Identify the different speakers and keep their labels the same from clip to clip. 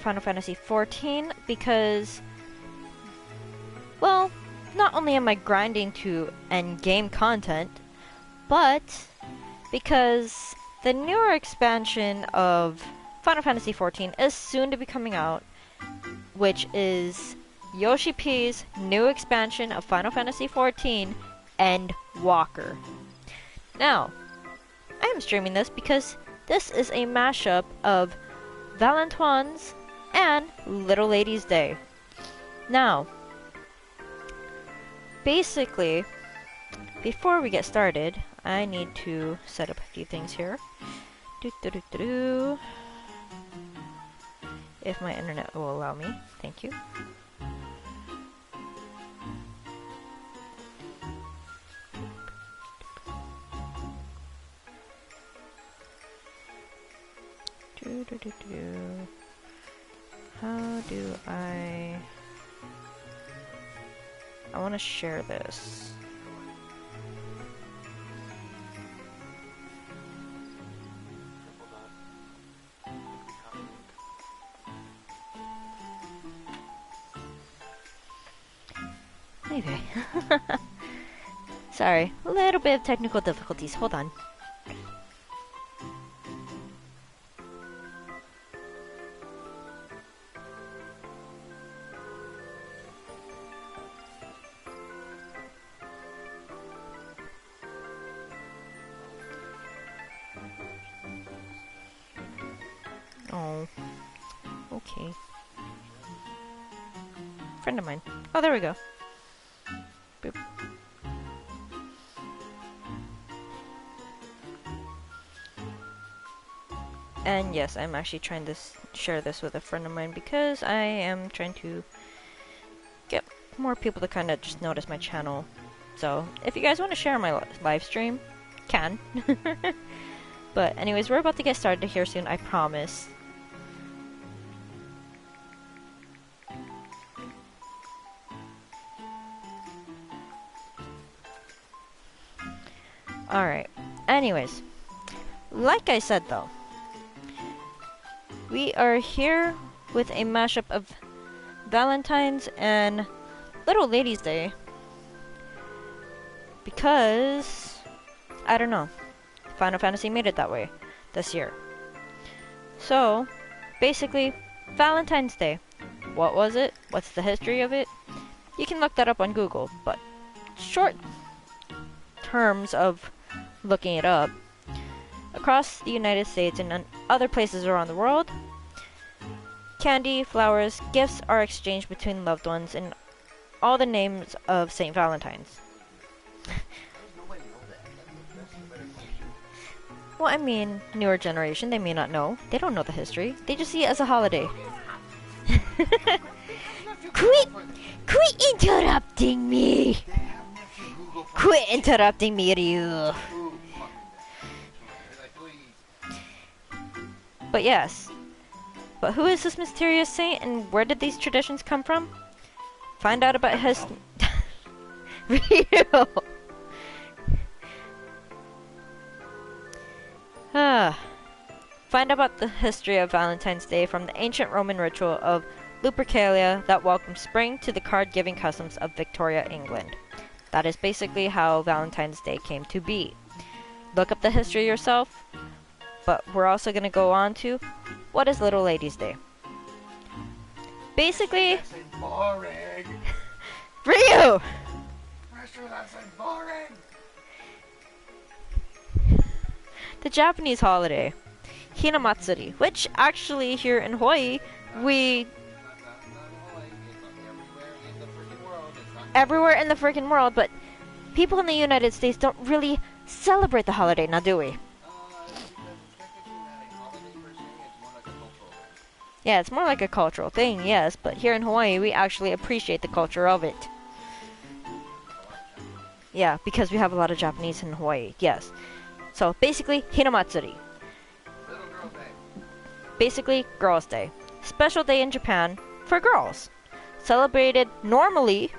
Speaker 1: Final Fantasy XIV because, well, not only am I grinding to end game content, but because the newer expansion of Final Fantasy XIV is soon to be coming out, which is Yoshi P's new expansion of Final Fantasy XIV, Endwalker. Now, I am streaming this because this is a mashup of Valentione's and Little Lady's Day. Now, basically, before we get started, I need to set up a few things here. If my internet will allow me. Thank you. How do I want to share this. Maybe. Sorry, a little bit of technical difficulties. Hold on. Oh, okay. Friend of mine. Oh, there we go. Boop. And yes, I'm actually trying to share this with a friend of mine because I am trying to get more people to kind of just notice my channel. So, if you guys want to share my live stream, can. But anyways, we're about to get started here soon, I promise. Alright, anyways, like I said though, we are here with a mashup of Valentine's and Little Lady's Day because, I don't know, Final Fantasy made it that way this year. So, basically, Valentine's Day, what was it? What's the history of it? You can look that up on Google, but short terms of looking it up, across the United States and other places around the world, candy, flowers, gifts are exchanged between loved ones in all the names of St. Valentine's. Well, I mean, newer generation, they may not know. They don't know the history. They just see it as a holiday. Quit interrupting me! Quit interrupting me, Ryu! But yes. But who is this mysterious saint and where did these traditions come from? Find out about his... Ryu! Find out about the history of Valentine's Day from the ancient Roman ritual of Lupercalia that welcomed spring to the card-giving customs of Victoria, England. That is basically how Valentine's Day came to be. Look up the history yourself, but we're also going to go on to what is Little Lady's Day. Basically... boring! Ryu! That's boring! The Japanese holiday, Hinamatsuri, which actually here in Hawaii, we... everywhere in the freaking world, but people in the United States don't really celebrate the holiday, now do we? Yeah, it's more like a cultural thing, yes, but here in Hawaii, we actually appreciate the culture of it. Yeah, because we have a lot of Japanese in Hawaii, yes. So, basically, Hinamatsuri. Basically, Girls' Day. Special day in Japan for girls. Celebrated normally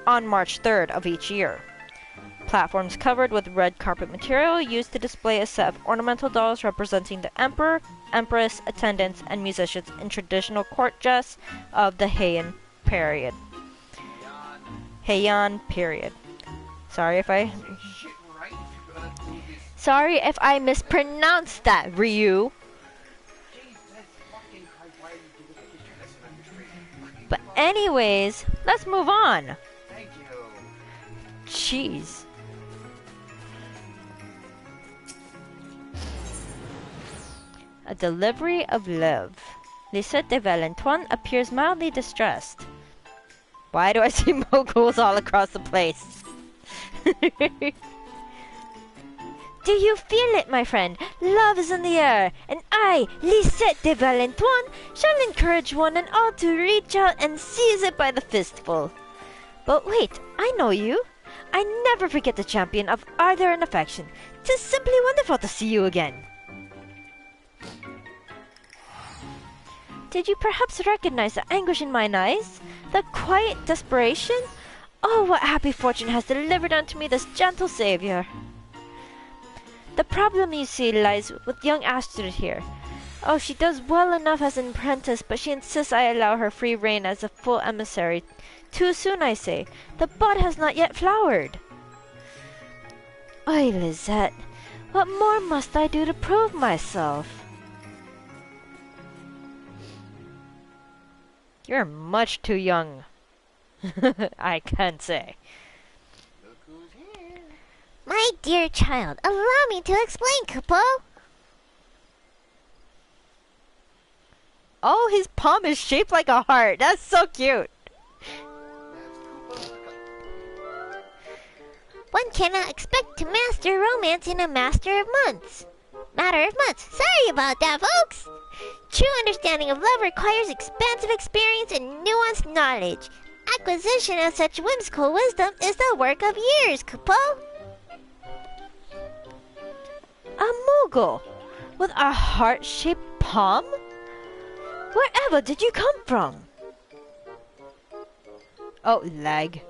Speaker 1: on March 3rd of each year. Platforms covered with red carpet material used to display a set of ornamental dolls representing the emperor, empress, attendants, and musicians in traditional court dress of the Heian period. Sorry if I mispronounced that, Ryu. But anyways, let's move on.
Speaker 2: Thank you.
Speaker 1: Jeez. A delivery of love. Lisette de Valentione appears mildly distressed. Why do I see moguls all across the place? Do you feel it, my friend? Love is in the air, and I, Lisette de Valentione, shall encourage one and all to reach out and seize it by the fistful. But wait, I know you. I never forget the champion of ardor and affection. 'Tis simply wonderful to see you again. Did you perhaps recognize the anguish in mine eyes? The quiet desperation? Oh, what happy fortune has delivered unto me this gentle savior! The problem, you see, lies with young Astrid here. Oh, she does well enough as an apprentice, but she insists I allow her free rein as a full emissary. Too soon, I say. The bud has not yet flowered. Oy, Lisette, what more must I do to prove myself? You're much too young, I can say.
Speaker 2: Look who's here.
Speaker 3: My dear child, allow me to explain, Kupo.
Speaker 1: Oh, his palm is shaped like a heart. That's so cute.
Speaker 2: That's Kupo.
Speaker 3: One cannot expect to master romance in a matter of months. Sorry about that, folks. True understanding of love requires expansive experience and nuanced knowledge. Acquisition of such whimsical wisdom is the work of years, Kupo.
Speaker 1: A mogul with a heart-shaped palm? Wherever did you come from? Oh, lag.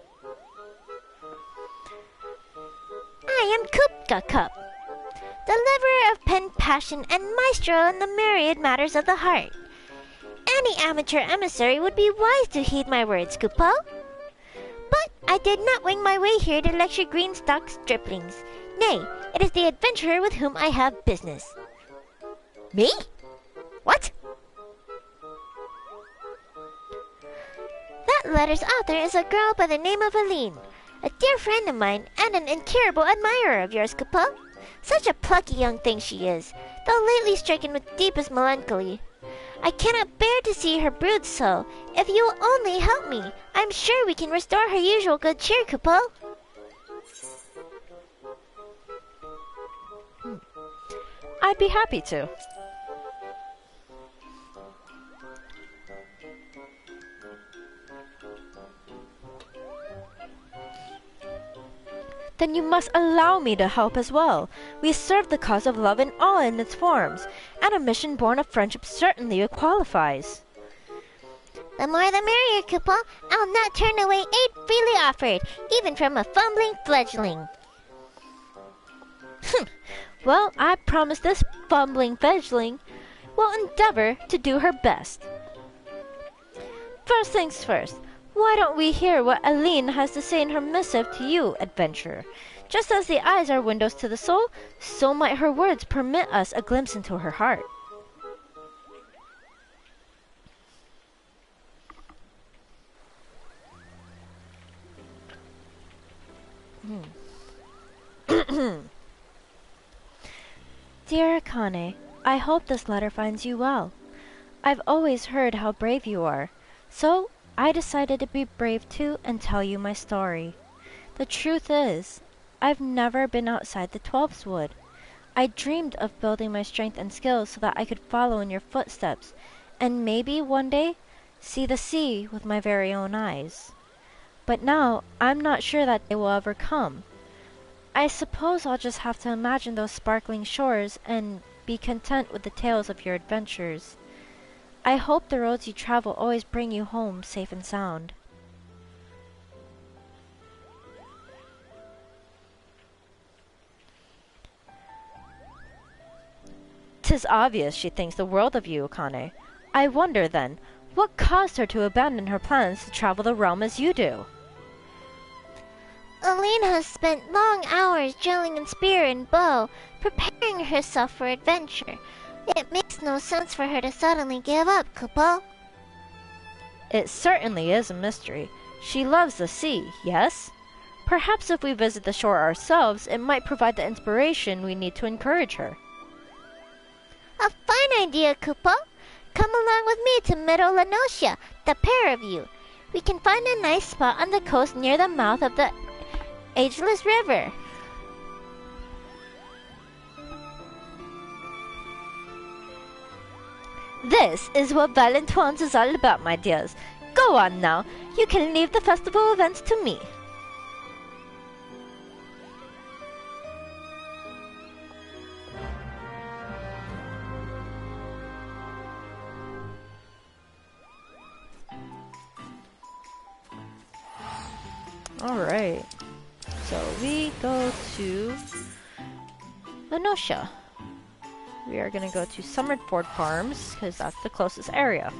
Speaker 3: I am Kupka Cup, deliverer of pen passion and maestro in the myriad matters of the heart. Any amateur emissary would be wise to heed my words, Kupo. But I did not wing my way here to lecture Greenstock striplings. Nay, it is the adventurer with whom I have business. Me? What? That letter's author is a girl by the name of Aline, a dear friend of mine and an incurable admirer of yours, Kupo. Such a plucky young thing she is, though lately stricken with deepest melancholy. I cannot bear to see her brood so. If you will only help me, I'm sure we can restore her usual good cheer, Kupo.
Speaker 1: I'd be happy to. Then you must allow me to help as well. We serve the cause of love in all in its forms, and a mission born of friendship certainly qualifies.
Speaker 3: The more the merrier, Kupo. I'll not turn away aid freely offered, even from a fumbling fledgling.
Speaker 1: Well, I promise this fumbling fledgling will endeavor to do her best. First things first, why don't we hear what Aline has to say in her missive to you, adventurer? Just as the eyes are windows to the soul, so might her words permit us a glimpse into her heart. Dear Akane, I hope this letter finds you well. I've always heard how brave you are, so I decided to be brave too and tell you my story. The truth is, I've never been outside the 12's wood. I dreamed of building my strength and skills so that I could follow in your footsteps, and maybe one day see the sea with my very own eyes. But now I'm not sure that day will ever come. I suppose I'll just have to imagine those sparkling shores and be content with the tales of your adventures. I hope the roads you travel always bring you home safe and sound. 'Tis obvious she thinks the world of you, Akane. I wonder, then, what caused her to abandon her plans to travel the realm as you do?
Speaker 3: Aline has spent long hours drilling in spear and bow, preparing herself for adventure. It makes no sense for her to suddenly give up, Kupo.
Speaker 1: It certainly is a mystery. She loves the sea, yes? Perhaps if we visit the shore ourselves, it might provide the inspiration we need to encourage her.
Speaker 3: A fine idea, Kupo. Come along with me to Middle Lanosia, the pair of you. We can find a nice spot on the coast near the mouth of the Ageless River.
Speaker 1: This is what Valentione is all about, my dears. Go on now. You can leave the festival events to me. Alright. So we go to Lanosia. We are gonna go to Summerford Farms, because that's the closest area.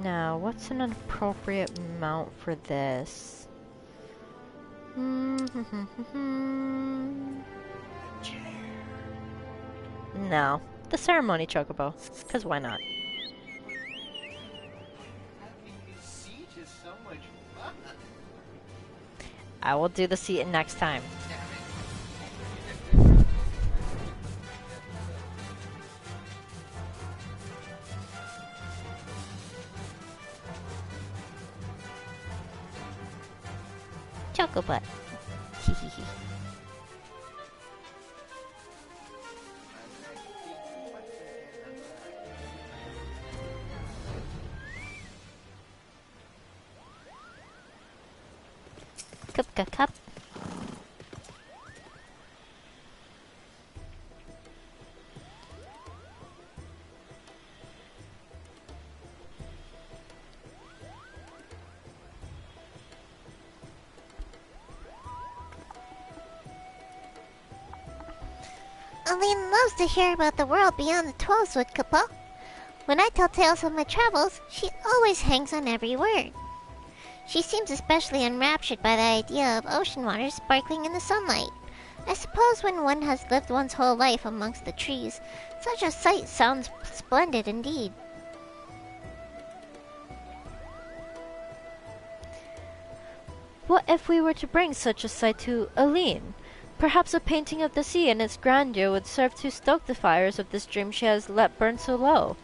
Speaker 1: Now, what's an appropriate mount for this? No, the ceremony chocobo, because why not?
Speaker 2: Having the siege is so much fun.
Speaker 1: I will do the seat next time. Chocobutt. Hehehe. Cup.
Speaker 3: Aline loves to hear about the world beyond the 12-foot, Kupo. When I tell tales of my travels, she always hangs on every word. She seems especially enraptured by the idea of ocean water sparkling in the sunlight. I suppose when one has lived one's whole life amongst the trees, such a sight sounds splendid indeed.
Speaker 1: What if we were to bring such a sight to Aline? Perhaps a painting of the sea and its grandeur would serve to stoke the fires of this dream she has let burn so low.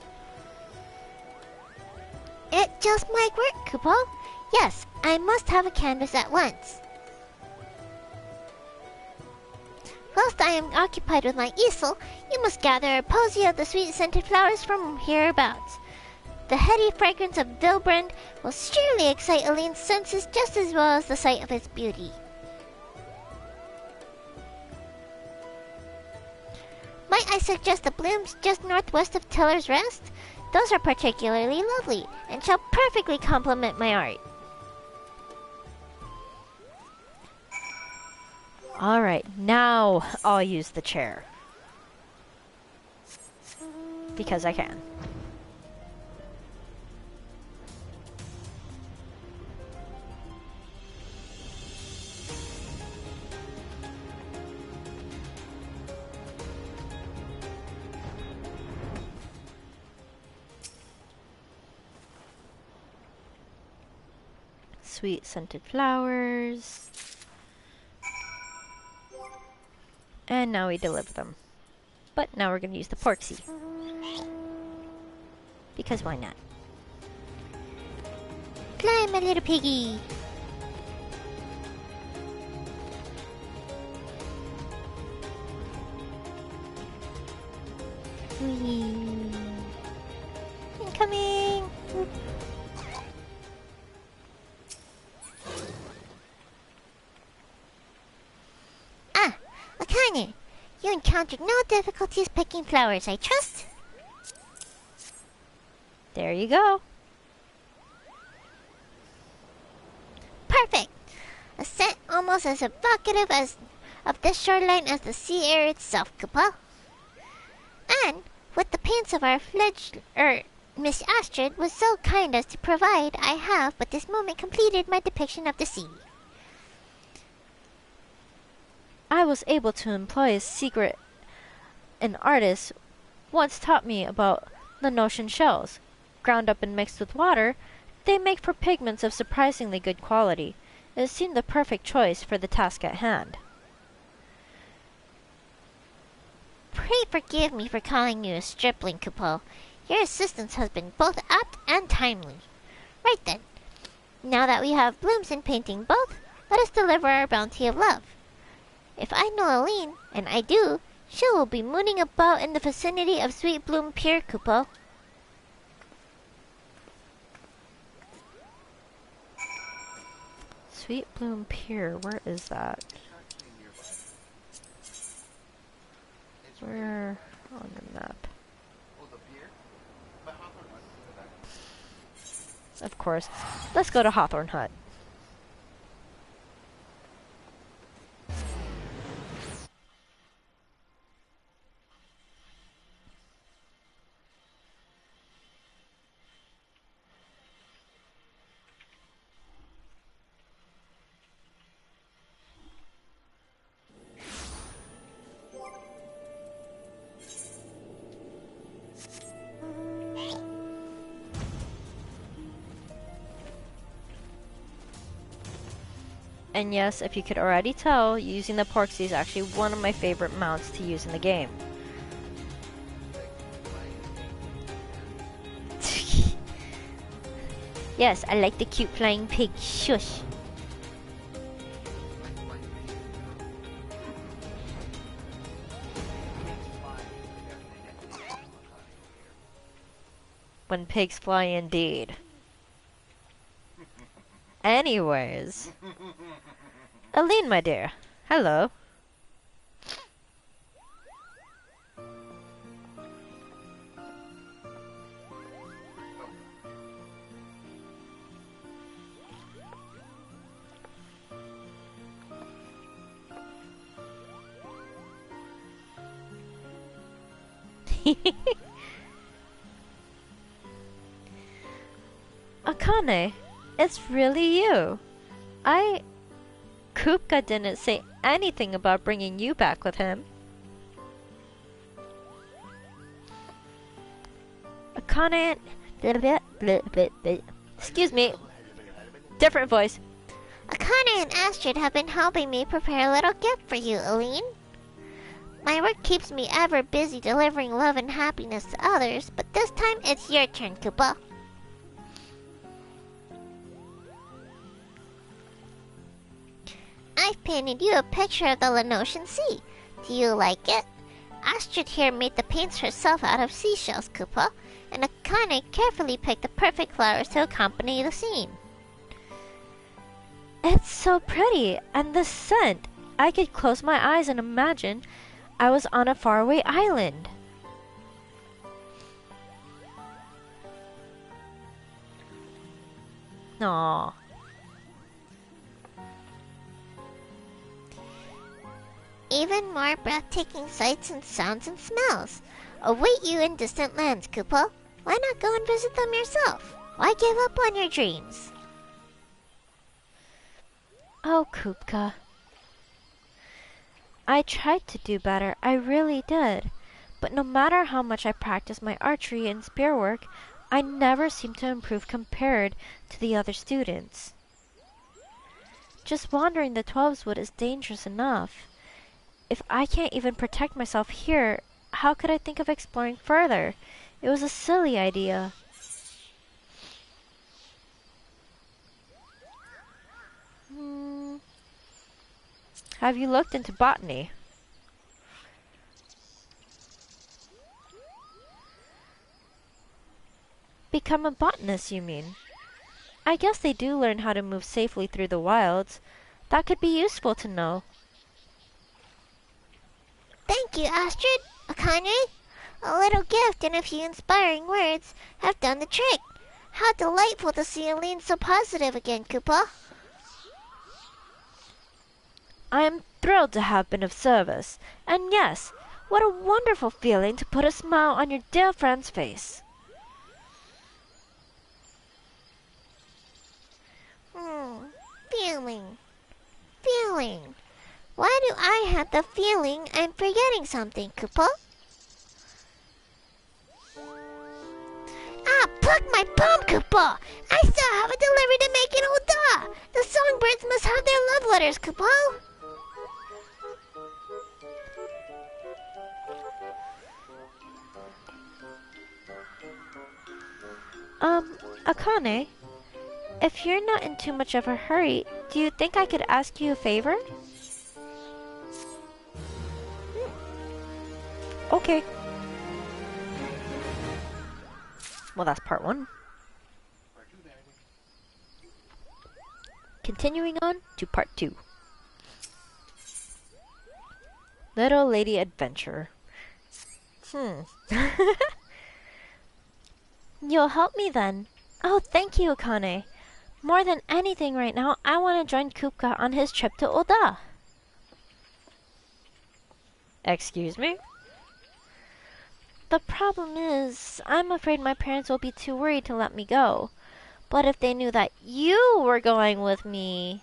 Speaker 3: It just might work, Kupo. Yes, I must have a canvas at once. Whilst I am occupied with my easel, you must gather a posy of the sweet-scented flowers from hereabouts. The heady fragrance of Vilbrand will surely excite Aline's senses just as well as the sight of its beauty. Might I suggest the blooms just northwest of Tiller's Rest? Those are particularly lovely, and shall perfectly complement my art.
Speaker 1: Alright, now I'll use the chair. Because I can. Sweet scented flowers. And now we deliver them. But now we're going to use the Porksy. Because why not?
Speaker 3: Fly, my little piggy! Whee! Incoming! You encountered no difficulties picking flowers, I trust?
Speaker 1: There you go.
Speaker 3: Perfect! A scent almost as evocative of this shoreline as the sea air itself, Kupo. And, with the paints of our Miss Astrid was so kind as to provide, I have but this moment completed my depiction of the sea.
Speaker 1: I was able to employ a secret an artist once taught me about the notion shells. Ground up and mixed with water, they make for pigments of surprisingly good quality. It seemed the perfect choice for the task at hand.
Speaker 3: Pray forgive me for calling you a stripling, Kupo. Your assistance has been both apt and timely. Right then, now that we have blooms in painting both, let us deliver our bounty of love. If I know Aline, and I do, she will be mooning about in the vicinity of Sweet Bloom Pier, Kupo.
Speaker 1: Sweet Bloom Pier, where is that? Where on the map? Of course. Let's go to Hawthorne Hut. And yes, if you could already tell, using the Porksy is actually one of my favorite mounts to use in the game. Yes, I like the cute flying pig. Shush. When pigs fly indeed. Anyways. Aline, my dear. Hello. Akane, it's really you. Kupka didn't say anything about bringing you back with him. Akane and... Excuse me. Different voice.
Speaker 3: Akane and Astrid have been helping me prepare a little gift for you, Aline. My work keeps me ever busy delivering love and happiness to others, but this time it's your turn, Kupo. I've painted you a picture of the Lenosian Sea. Do you like it? Astrid here made the paints herself out of seashells, Kupo, and Akane carefully picked the perfect flowers to accompany the scene.
Speaker 1: It's so pretty, and the scent. I could close my eyes and imagine I was on a faraway island. Aww.
Speaker 3: Even more breathtaking sights and sounds and smells await you in distant lands, Kupo. Why not go and visit them yourself? Why give up on your dreams?
Speaker 1: Oh, Kupka. I tried to do better, I really did. But no matter how much I practiced my archery and spear work, I never seemed to improve compared to the other students. Just wandering the 12's Wood is dangerous enough. If I can't even protect myself here, how could I think of exploring further? It was a silly idea. Have you looked into botany? Become a botanist, you mean? I guess they do learn how to move safely through the wilds. That could be useful to know.
Speaker 3: Thank you, Astrid. Akane. A little gift and a few inspiring words have done the trick. How delightful to see Aline so positive again, Kupo.
Speaker 1: I am thrilled to have been of service. And yes, what a wonderful feeling to put a smile on your dear friend's face.
Speaker 3: Feeling. Why do I have the feeling I'm forgetting something, Kupo? Ah, pluck my palm, Kupo! I still have a delivery to make in Oda! The songbirds must have their love letters, Kupo!
Speaker 1: Akane, if you're not in too much of a hurry, do you think I could ask you a favor? Okay. Well, that's part one. Continuing on to part two. Little Lady Adventure. You'll help me then. Oh, thank you, Akane. More than anything right now, I want to join Kupka on his trip to Oda. Excuse me? The problem is, I'm afraid my parents will be too worried to let me go. But if they knew that you were going with me...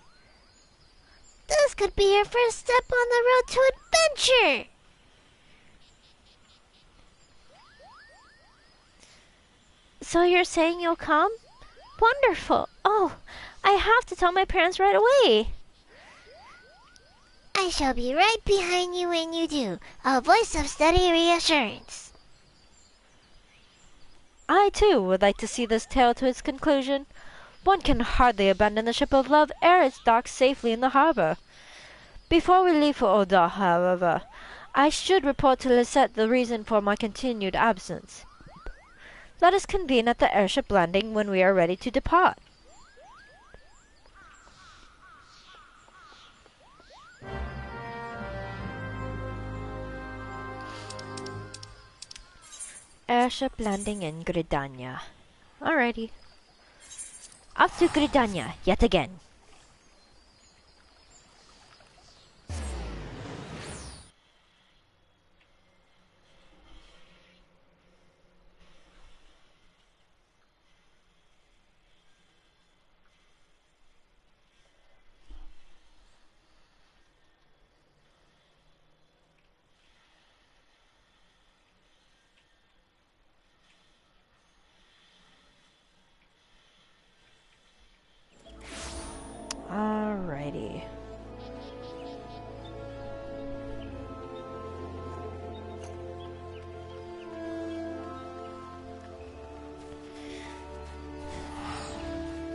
Speaker 3: This could be your first step on the road to adventure!
Speaker 1: So you're saying you'll come? Wonderful! Oh, I have to tell my parents right away!
Speaker 3: I shall be right behind you when you do, a voice of steady reassurance.
Speaker 1: I too would like to see this tale to its conclusion. One can hardly abandon the ship of love ere it's docked safely in the harbor. Before we leave for Oda, however, I should report to Lisette the reason for my continued absence. Let us convene at the airship landing when we are ready to depart. Airship landing in Gridania. Alrighty. Off to Gridania, yet again. Alrighty.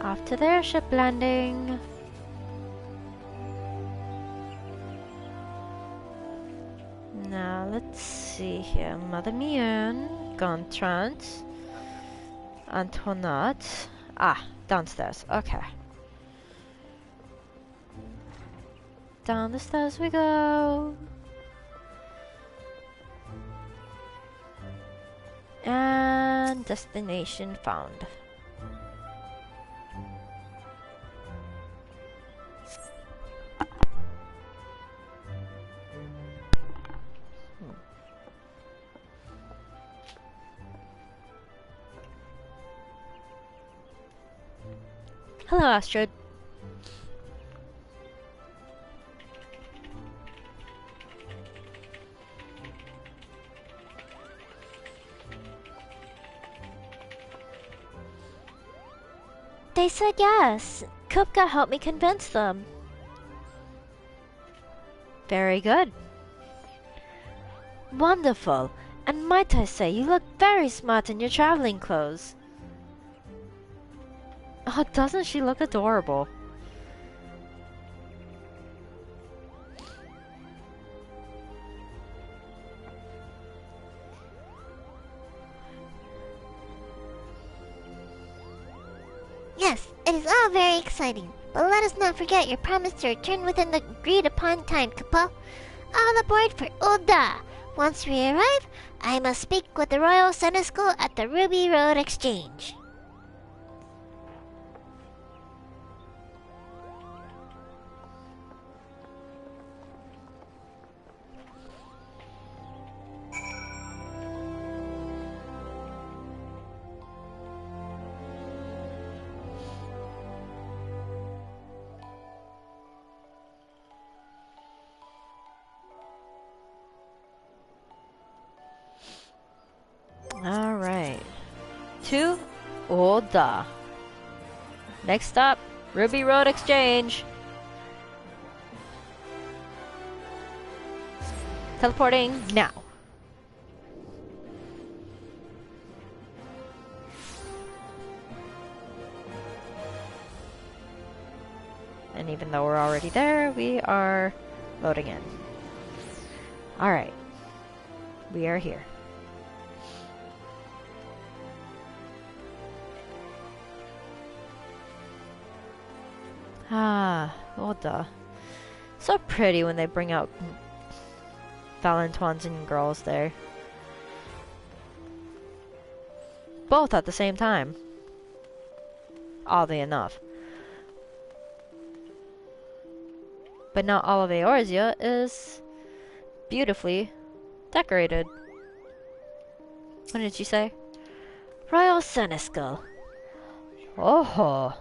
Speaker 1: Off to the airship landing. Now let's see here. Mother Mian, Gontran, Antoinette. Ah, downstairs. Okay. Down the stairs we go. And destination found. Hello, Astrid. They said yes. Kupka helped me convince them. Very good. Wonderful. And might I say, you look very smart in your traveling clothes. Oh, doesn't she look adorable?
Speaker 3: Yes, it is all very exciting, but let us not forget your promise to return within the agreed upon time, Kupo. All aboard for Oda! Once we arrive, I must speak with the Royal Senescal at the Ruby Road Exchange.
Speaker 1: Alright. To Oda. Next stop, Ruby Road Exchange. Teleporting now. And even though we're already there, we are loading in. Alright. We are here. Ah, Oda. So pretty when they bring out Valentines and girls there. Both at the same time. Oddly enough. But not all of Eorzea is beautifully decorated. What did you say? Royal Senescal. Oh.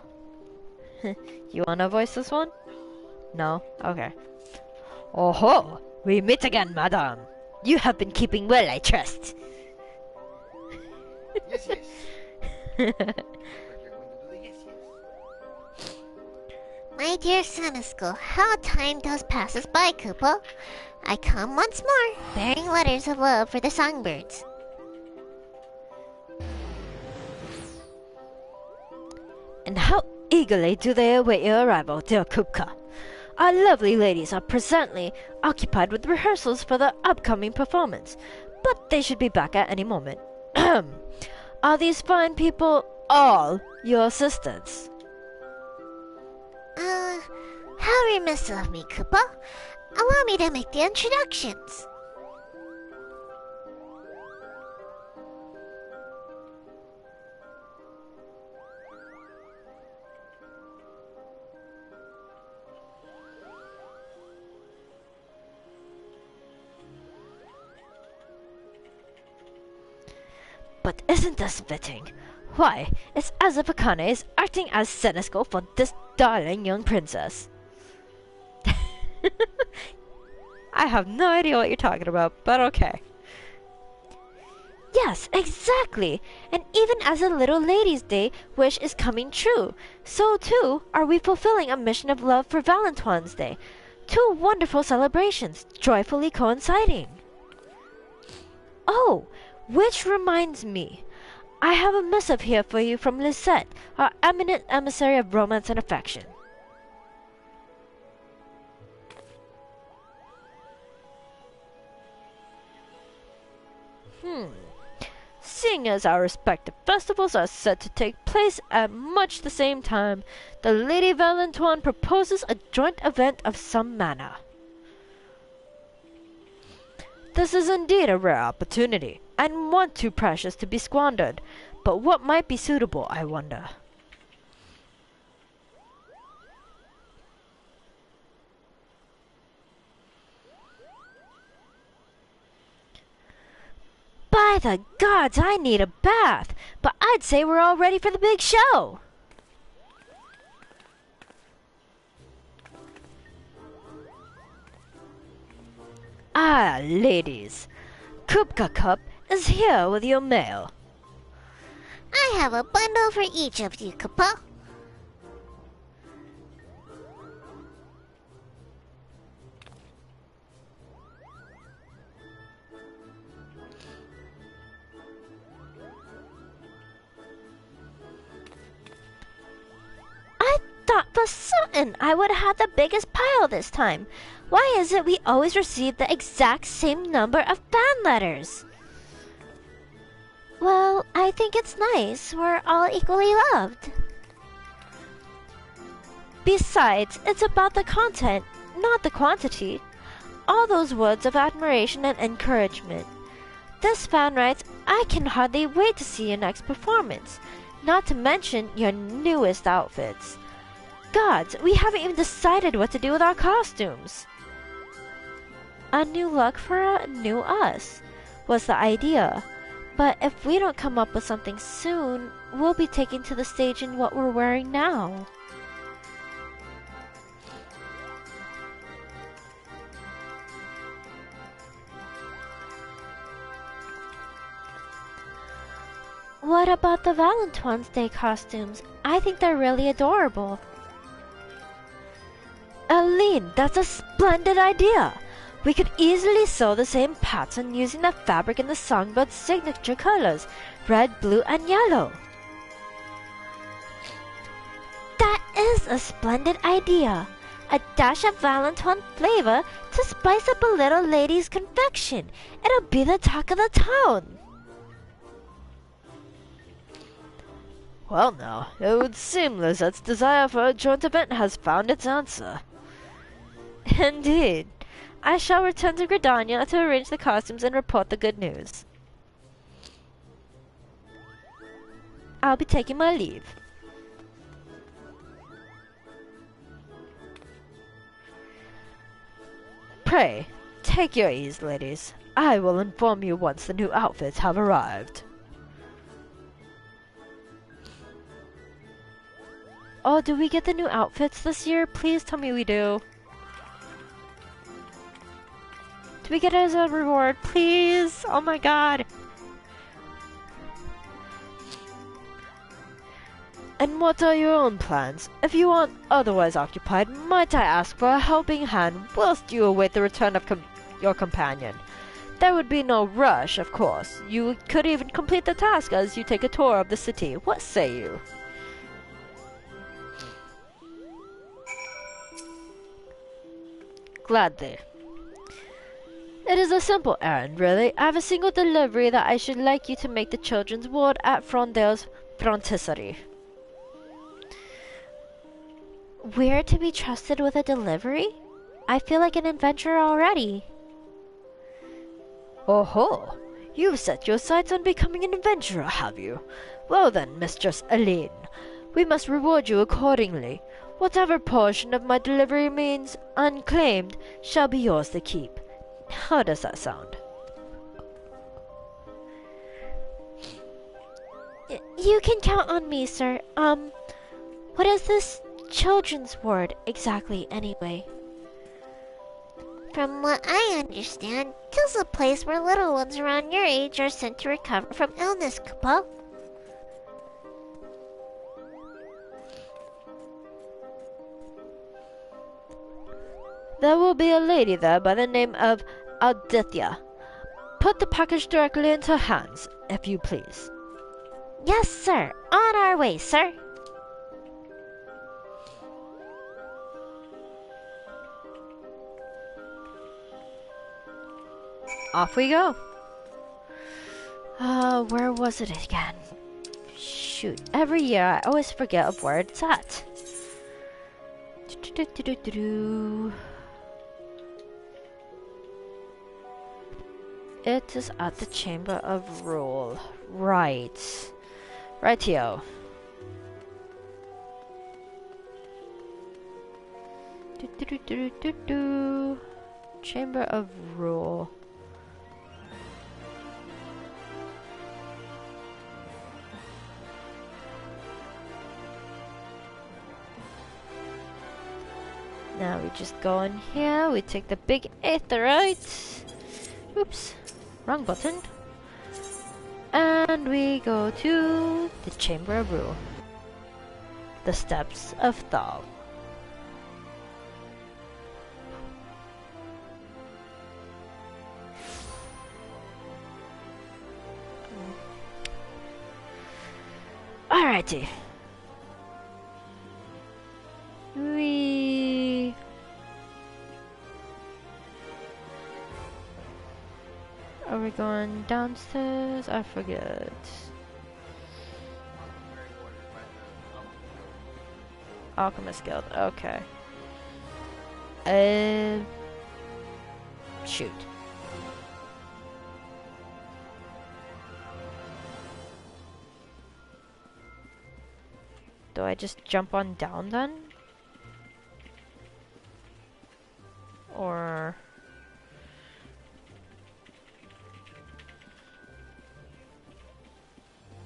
Speaker 1: You wanna voice this one? No? Okay. Oh ho! We meet again, madam. You have been keeping well, I trust.
Speaker 2: Yes, yes. But you're going to do the yes, yes.
Speaker 3: My dear Senescal, how time does passes by, Kupo. I come once more, bearing letters of love for the songbirds.
Speaker 1: And how eagerly do they await your arrival, dear Kupka. Our lovely ladies are presently occupied with rehearsals for the upcoming performance, but they should be back at any moment. Are these fine people all your assistants?
Speaker 3: How remiss of me, Kupo. Allow me to make the introductions.
Speaker 1: But isn't this fitting? Why, it's as if Akane is acting as Senescal for this darling young princess. I have no idea what you're talking about, but okay. Yes, exactly! And even as a little lady's day wish is coming true, so too are we fulfilling a mission of love for Valentine's Day. Two wonderful celebrations, joyfully coinciding. Oh, which reminds me, I have a missive here for you from Lisette, our eminent emissary of romance and affection. Seeing as our respective festivals are set to take place at much the same time, the Lady Valentine proposes a joint event of some manner. This is indeed a rare opportunity, and one too precious to be squandered. But what might be suitable, I wonder? By the gods, I need a bath, but I'd say we're all ready for the big show. Ah, ladies, Kupka Cup is here with your mail.
Speaker 3: I have a bundle for each of you, Kupo.
Speaker 1: I thought for certain I would have the biggest pile this time. Why is it we always receive the exact same number of fan letters?
Speaker 3: Well, I think it's nice. We're all equally loved.
Speaker 1: Besides, it's about the content, not the quantity.
Speaker 3: all those words of admiration and encouragement. This fan writes, I can hardly wait to see your next performance, not to mention your newest outfits. Gods, we haven't even decided what to do with our costumes. A new look for a new us was the idea. But if we don't come up with something soon, we'll be taken to the stage in what we're wearing now. What about the Valentine's Day costumes? I think they're really adorable. Aline, that's a splendid idea! We could easily sew the same pattern using the fabric in the Songbird's signature colors, red, blue, and yellow. That is a splendid idea. A dash of Valentine flavor to spice up a little lady's confection. It'll be the talk of the town.
Speaker 1: Well now, it would seem Lizette's desire for a joint event has found its answer.
Speaker 3: Indeed. I shall return to Gridania to arrange the costumes and report the good news. I'll be taking my leave.
Speaker 1: Pray, take your ease, ladies. I will inform you once the new outfits have arrived.
Speaker 3: Oh, do we get the new outfits this year? Please tell me we do. Do we get it as a reward? Please! Oh my god!
Speaker 1: And what are your own plans? If you aren't otherwise occupied, might I ask for a helping hand whilst you await the return of your companion? There would be no rush, of course. You could even complete the task as you take a tour of the city. What say you? Gladly. It is a simple errand, really. I have a single delivery that I should like you to make the children's ward at Frondale's Frontisserie.
Speaker 3: We're to be trusted with a delivery? I feel like an adventurer already.
Speaker 1: Oh-ho! You've set your sights on becoming an adventurer, have you? Well then, Mistress Aline, we must reward you accordingly. Whatever portion of my delivery means unclaimed shall be yours to keep. How does that sound?
Speaker 3: You can count on me, sir. What is this children's ward exactly, anyway? From what I understand, this is a place where little ones around your age are sent to recover from illness, Kupo.
Speaker 1: There will be a lady there by the name of Aditya. Put the package directly into her hands, if you please.
Speaker 3: Yes, sir. On our way, sir.
Speaker 1: Off we go. Where was it again? Shoot, every year I always forget of where it's at. It is at the Chamber of Rule. Right. Rightio. Chamber of Rule. Now we just go in here, we take the big aetherite. Oops, wrong button. And we go to the Chamber of Rule. The Steps of Thal. Alrighty. Are we going downstairs? I forget. Alchemist Guild, okay. Shoot. Do I just jump on down then? Or...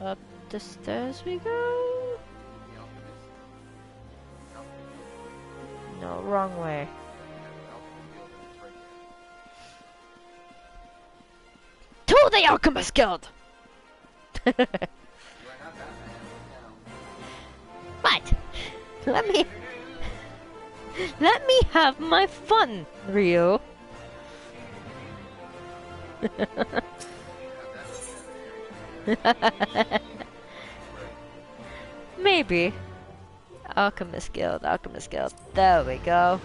Speaker 1: up the stairs we go?
Speaker 2: The alchemist. Alchemist.
Speaker 1: No, wrong way. To the Alchemist Guild! Right. Let me have my fun, Ryu. Maybe. Alchemist Guild, Alchemist Guild. There we go.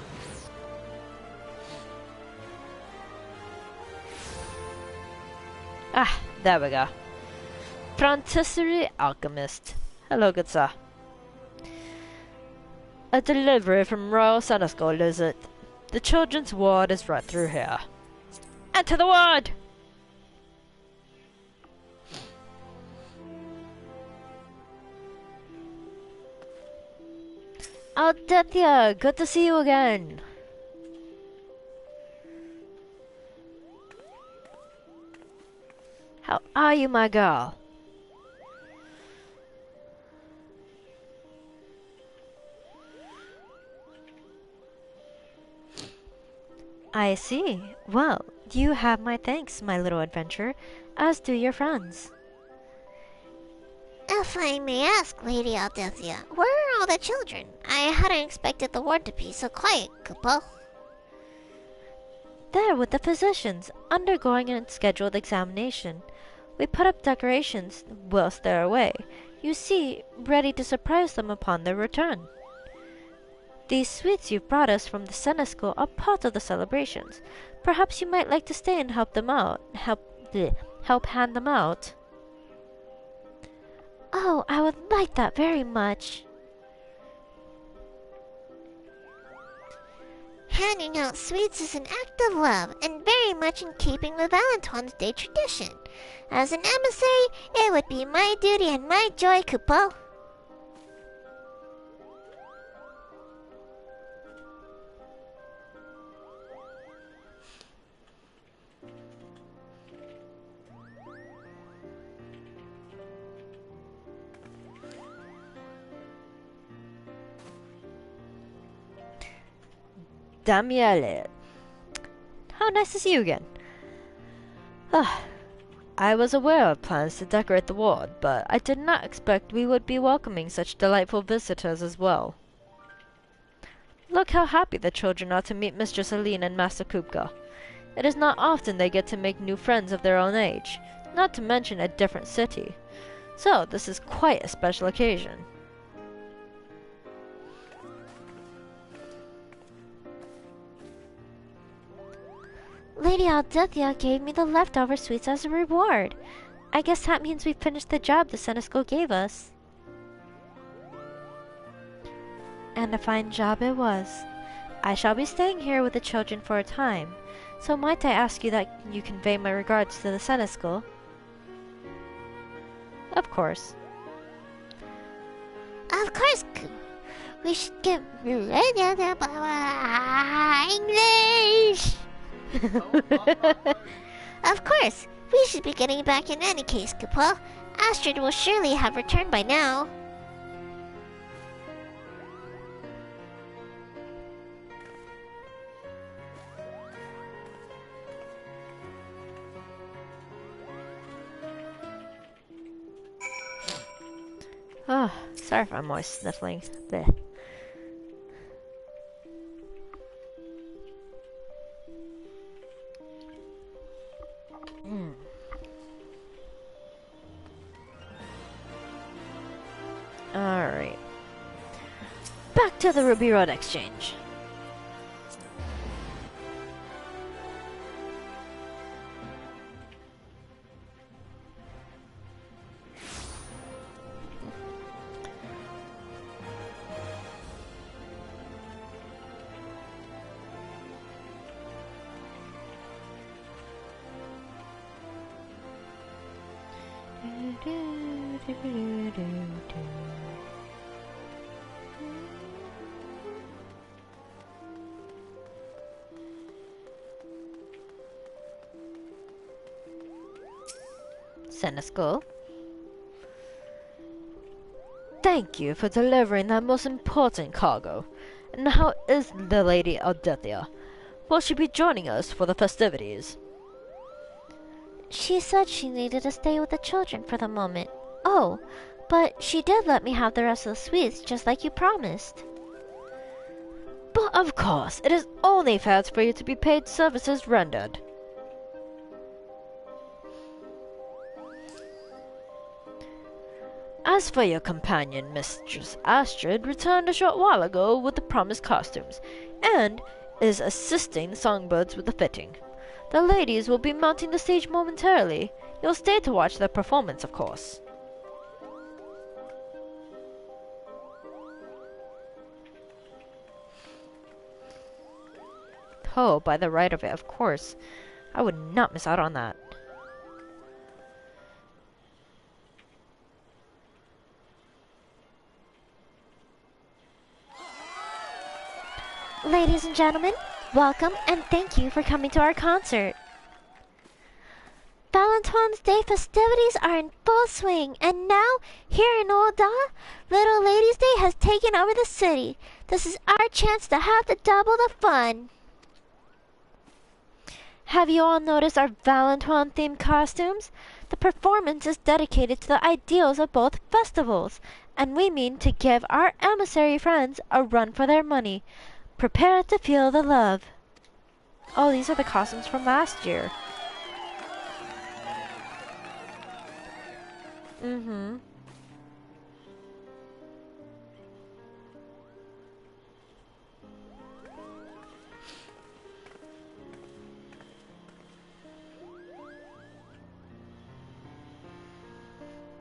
Speaker 1: Ah, there we go. Patisserie Alchemist. Hello, good sir. A delivery from Royal Center School, is it? The children's ward is right through here. Enter the ward! Aldethia, good to see you again. How are you, my girl? I see. Well, you have my thanks, my little adventurer, as do your friends.
Speaker 3: If I may ask, Lady Aldethia, where are all the children? I hadn't expected the ward to be so quiet, Kupo.
Speaker 1: There with the physicians, undergoing a scheduled examination. We put up decorations whilst they're away, you see, ready to surprise them upon their return. These sweets you've brought us from the Senna School are part of the celebrations. Perhaps you might like to stay and help them out. Help hand them out.
Speaker 3: Oh, I would like that very much. Handing out sweets is an act of love, and very much in keeping with Valentine's Day tradition. As an emissary, it would be my duty and my joy, Kupo.
Speaker 1: Damiele. How nice to see you again. I was aware of plans to decorate the ward, but I did not expect we would be welcoming such delightful visitors as well. Look how happy the children are to meet Mistress Aline and Master Kupka. It is not often they get to make new friends of their own age, not to mention a different city. So this is quite a special occasion.
Speaker 3: Lady Aldethia gave me the leftover sweets as a reward. I guess that means we finished the job the Senna School gave us.
Speaker 1: And a fine job it was. I shall be staying here with the children for a time, so might I ask you that you convey my regards to the Senna School? Of course.
Speaker 3: Of course, we should get English. Of course, we should be getting back in any case, Kupo. Astrid will surely have returned by now.
Speaker 1: Oh, sorry if I'm always sniffling. Blech. Alright. Back to the Ruby Road Exchange. Senesco. Thank you for delivering that most important cargo. And how is the Lady Aldethia? Will she be joining us for the festivities?
Speaker 3: She said she needed to stay with the children for the moment. Oh, but she did let me have the rest of the sweets just like you promised.
Speaker 1: But of course, it is only fair for you to be paid services rendered. As for your companion, Mistress Astrid returned a short while ago with the promised costumes, and is assisting the songbirds with the fitting. The ladies will be mounting the stage momentarily. You'll stay to watch their performance, of course. Oh, by the right of it, of course. I would not miss out on that.
Speaker 3: Ladies and gentlemen, welcome and thank you for coming to our concert. Valentine's Day festivities are in full swing, and now, here in Olda, Little Ladies' Day has taken over the city. This is our chance to have the double the fun.
Speaker 1: Have you all noticed our Valentine-themed costumes? The performance is dedicated to the ideals of both festivals, and we mean to give our emissary friends a run for their money. Prepare to feel the love. Oh, these are the costumes from last year. Mm-hmm.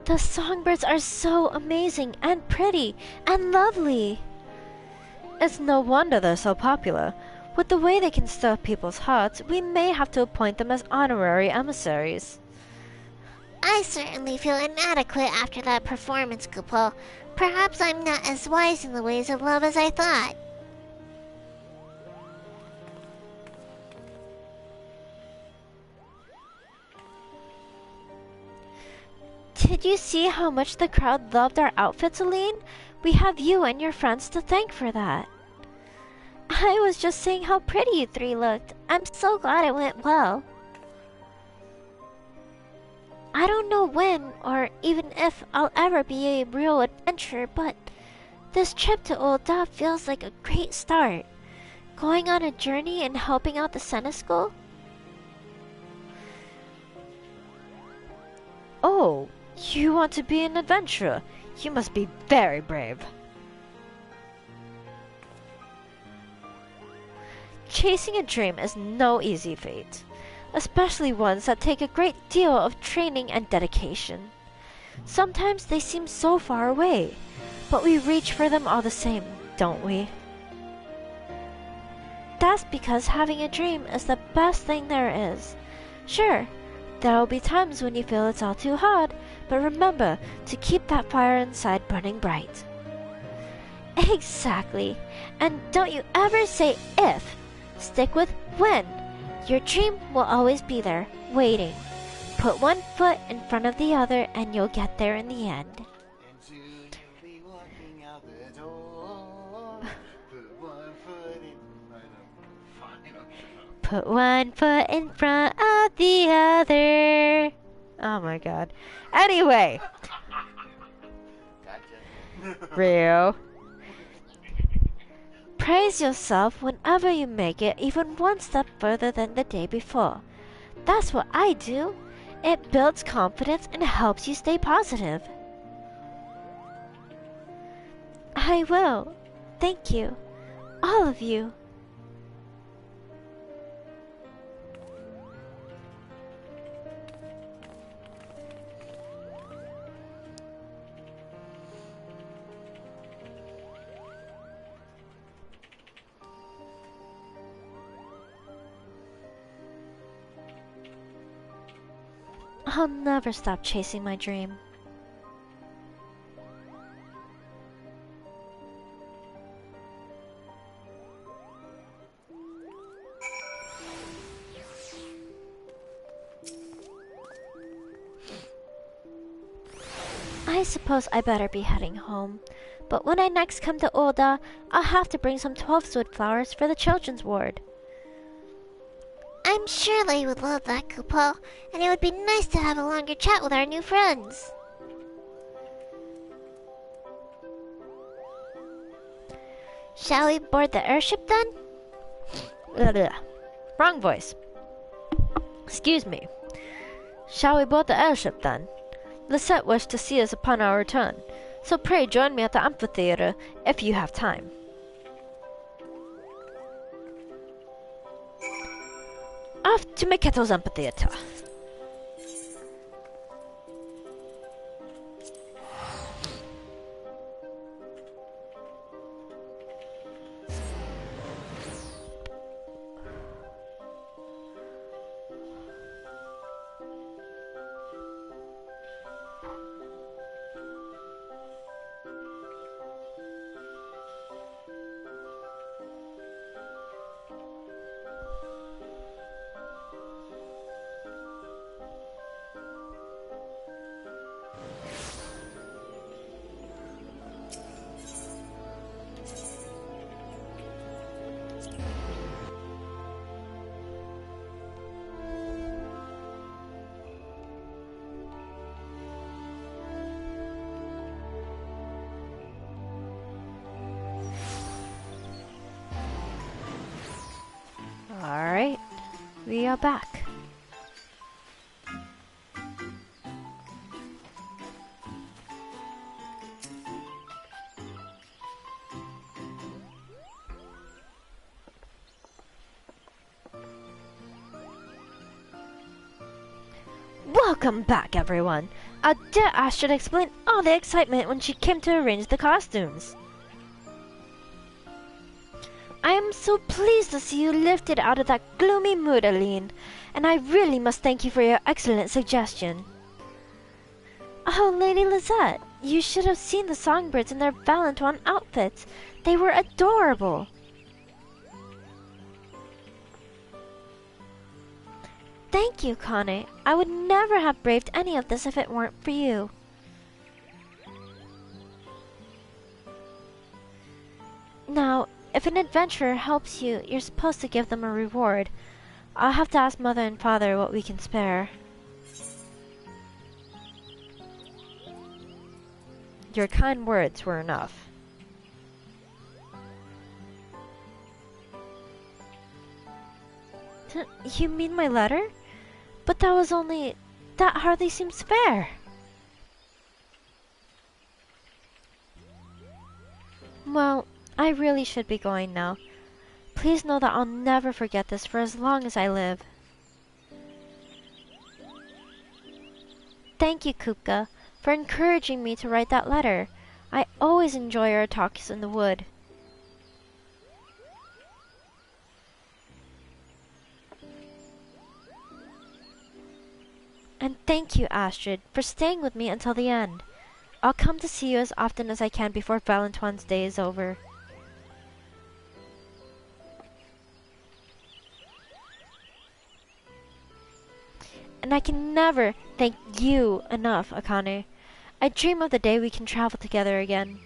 Speaker 3: The songbirds are so amazing and pretty and lovely.
Speaker 1: It's no wonder they're so popular. With the way they can stir people's hearts, we may have to appoint them as honorary emissaries.
Speaker 3: I certainly feel inadequate after that performance, Kupo. Perhaps I'm not as wise in the ways of love as I thought.
Speaker 1: Did you see how much the crowd loved our outfits, Aline? We have you and your friends to thank for that.
Speaker 3: I was just saying how pretty you three looked. I'm so glad it went well. I don't know when or even if I'll ever be a real adventurer, but this trip to Olda feels like a great start. Going on a journey and helping out the Senna School.
Speaker 1: Oh, you want to be an adventurer? You must be very brave. Chasing a dream is no easy feat, especially ones that take a great deal of training and dedication. Sometimes they seem so far away, but we reach for them all the same, don't we?
Speaker 3: That's because having a dream is the best thing there is. Sure, there will be times when you feel it's all too hard, but remember to keep that fire inside burning bright. Exactly. And don't you ever say if. Stick with when. Your dream will always be there, waiting. Put one foot in front of the other and you'll get there in the end.
Speaker 2: And soon you'll be walking out the door. Put one foot in. Fine.
Speaker 1: Put one foot in front of the other. Oh my god. Anyway.
Speaker 2: Gotcha.
Speaker 1: Rio.
Speaker 3: Praise yourself whenever you make it even one step further than the day before. That's what I do. It builds confidence and helps you stay positive. I will. Thank you. All of you. I'll never stop chasing my dream. I suppose I better be heading home. But when I next come to Oda, I'll have to bring some 12-wood flowers for the children's ward.
Speaker 4: I'm sure they would love that, Kupo, and it would be nice to have a longer chat with our new friends.
Speaker 3: Shall we board the airship then?
Speaker 1: Blah. Wrong voice. Excuse me. Shall we board the airship then? Lisette wished to see us upon our return, so pray join me at the amphitheater if you have time. Off to Miketo's amphitheater. Alright, we are back. Welcome back, everyone. Our dear Astrid explained all the excitement when she came to arrange the costumes. I am so pleased to see you lifted out of that gloomy mood, Aline, and I really must thank you for your excellent suggestion. Oh, Lady Lisette, you should have seen the songbirds in their Valentione outfits. They were adorable. Thank you, Kane. I would never have braved any of this if it weren't for you. Now, if an adventurer helps you, you're supposed to give them a reward. I'll have to ask Mother and Father what we can spare. Your kind words were enough. You mean my letter? But that hardly seems fair. Well, I really should be going now. Please know that I'll never forget this for as long as I live. Thank you, Kupka, for encouraging me to write that letter. I always enjoy our talks in the wood. And thank you, Astrid, for staying with me until the end. I'll come to see you as often as I can before Valentine's Day is over. And I can never thank you enough, Akane. I dream of the day we can travel together again.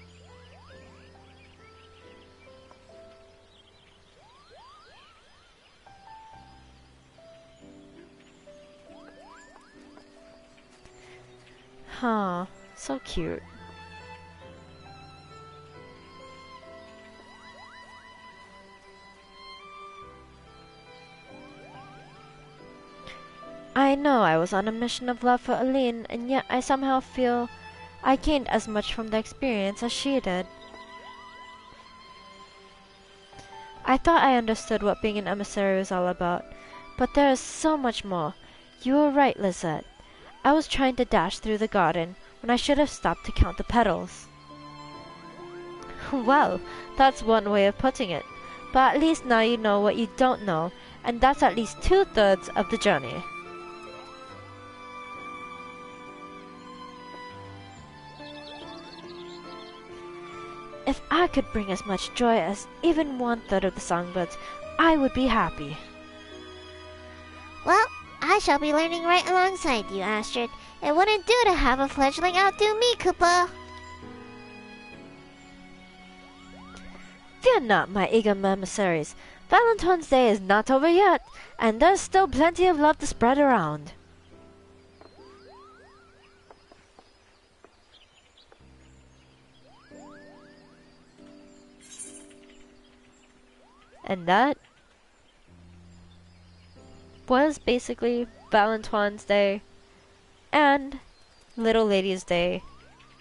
Speaker 1: Huh, so cute. I know I was on a mission of love for Aline, and yet I somehow feel I gained as much from the experience as she did. I thought I understood what being an emissary was all about, but there is so much more. You were right, Lisette. I was trying to dash through the garden when I should have stopped to count the petals. Well, that's one way of putting it, but at least now you know what you don't know, and that's at least 2/3 of the journey. If I could bring as much joy as even 1/3 of the songbirds, I would be happy.
Speaker 4: Well, I shall be learning right alongside you, Astrid. It wouldn't do to have a fledgling outdo me, Kupo.
Speaker 1: Fear not, my eager emissaries. Valentine's Day is not over yet, and there's still plenty of love to spread around. And that was basically Valentine's Day and Little Lady's Day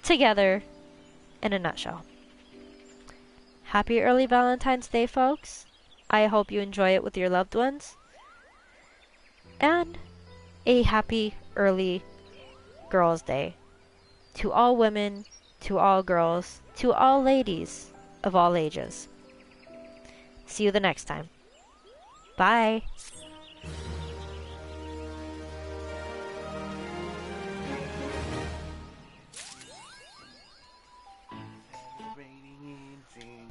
Speaker 1: together in a nutshell. Happy early Valentine's Day, folks. I hope you enjoy it with your loved ones. And a happy early Girls' Day to all women, to all girls, to all ladies of all ages. See you the next time. Bye.